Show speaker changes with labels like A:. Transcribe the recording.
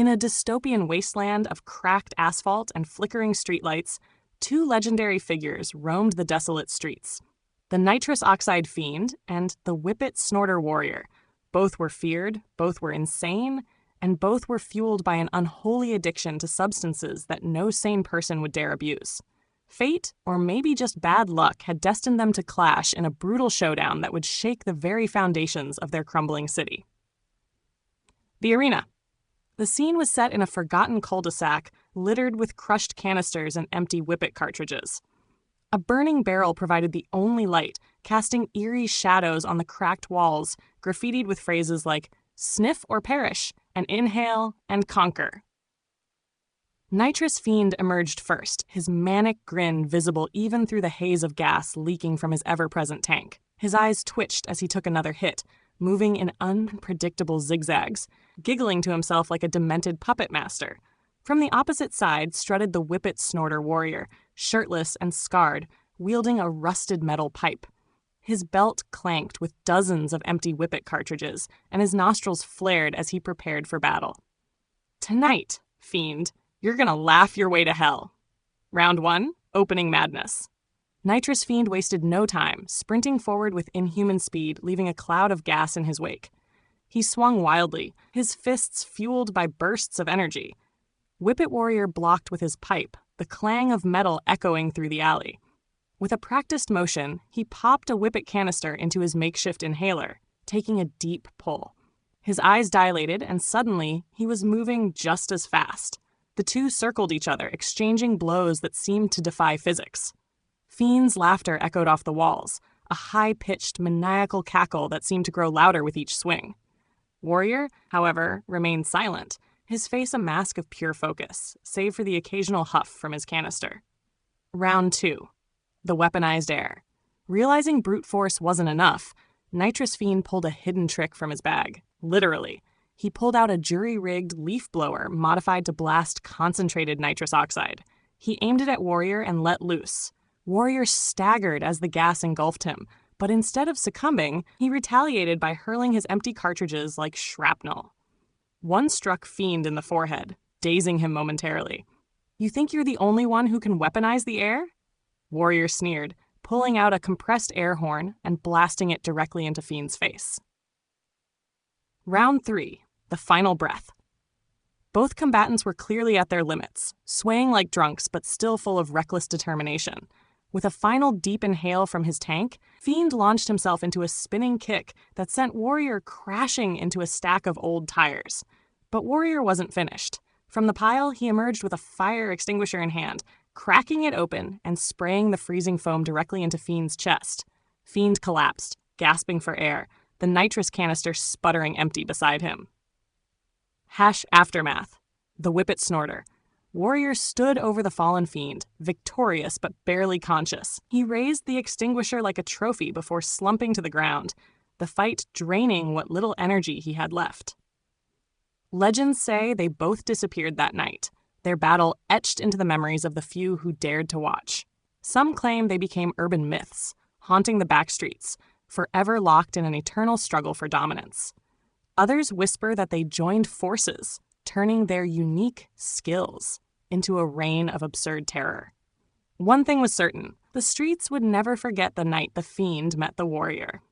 A: In a dystopian wasteland of cracked asphalt and flickering streetlights, two legendary figures roamed the desolate streets: the Nitrous Oxide Fiend and the Wippet Snorter warrior. Both were feared, both were insane, and both were fueled by an unholy addiction to substances that no sane person would dare abuse. Fate, or maybe just bad luck, had destined them to clash in a brutal showdown that would shake the very foundations of their crumbling city. The arena. The scene was set in a forgotten cul-de-sac littered with crushed canisters and empty Wippet cartridges. A burning barrel provided the only light, casting eerie shadows on the cracked walls, graffitied with phrases like "sniff or perish," and "inhale and conquer." Nitrous Fiend emerged first, his manic grin visible even through the haze of gas leaking from his ever-present tank. His eyes twitched as he took another hit, moving in unpredictable zigzags, giggling to himself like a demented puppet master. From the opposite side strutted the Wippet Snorter warrior, shirtless and scarred, wielding a rusted metal pipe. His belt clanked with dozens of empty Wippet cartridges, and his nostrils flared as he prepared for battle. "Tonight, Fiend, you're gonna laugh your way to hell." Round 1, Opening Madness. Nitrous Fiend wasted no time, sprinting forward with inhuman speed, leaving a cloud of gas in his wake. He swung wildly, his fists fueled by bursts of energy. Wippet Warrior blocked with his pipe, the clang of metal echoing through the alley. With a practiced motion, he popped a Wippet canister into his makeshift inhaler, taking a deep pull. His eyes dilated, and suddenly, he was moving just as fast. The two circled each other, exchanging blows that seemed to defy physics. Fiend's laughter echoed off the walls, a high-pitched, maniacal cackle that seemed to grow louder with each swing. Warrior, however, remained silent, his face a mask of pure focus, save for the occasional huff from his canister. Round 2. The Weaponized Air. Realizing brute force wasn't enough, Nitrous Fiend pulled a hidden trick from his bag. Literally. He pulled out a jury-rigged leaf blower modified to blast concentrated nitrous oxide. He aimed it at Warrior and let loose. Warrior staggered as the gas engulfed him, but instead of succumbing, he retaliated by hurling his empty cartridges like shrapnel. One struck Fiend in the forehead, dazing him momentarily. "You think you're the only one who can weaponize the air?" Warrior sneered, pulling out a compressed air horn and blasting it directly into Fiend's face. Round 3. The Final Breath. Both combatants were clearly at their limits, swaying like drunks but still full of reckless determination. With a final deep inhale from his tank, Fiend launched himself into a spinning kick that sent Warrior crashing into a stack of old tires. But Warrior wasn't finished. From the pile, he emerged with a fire extinguisher in hand, cracking it open and spraying the freezing foam directly into Fiend's chest. Fiend collapsed, gasping for air, the nitrous canister sputtering empty beside him. Aftermath. The Wippet Snorter. Warrior stood over the fallen Fiend, victorious but barely conscious. He raised the extinguisher like a trophy before slumping to the ground, the fight draining what little energy he had left. Legends say they both disappeared that night, their battle etched into the memories of the few who dared to watch. Some claim they became urban myths, haunting the backstreets, forever locked in an eternal struggle for dominance. Others whisper that they joined forces, turning their unique skills into a reign of absurd terror. One thing was certain, the streets would never forget the night the Fiend met the Warrior.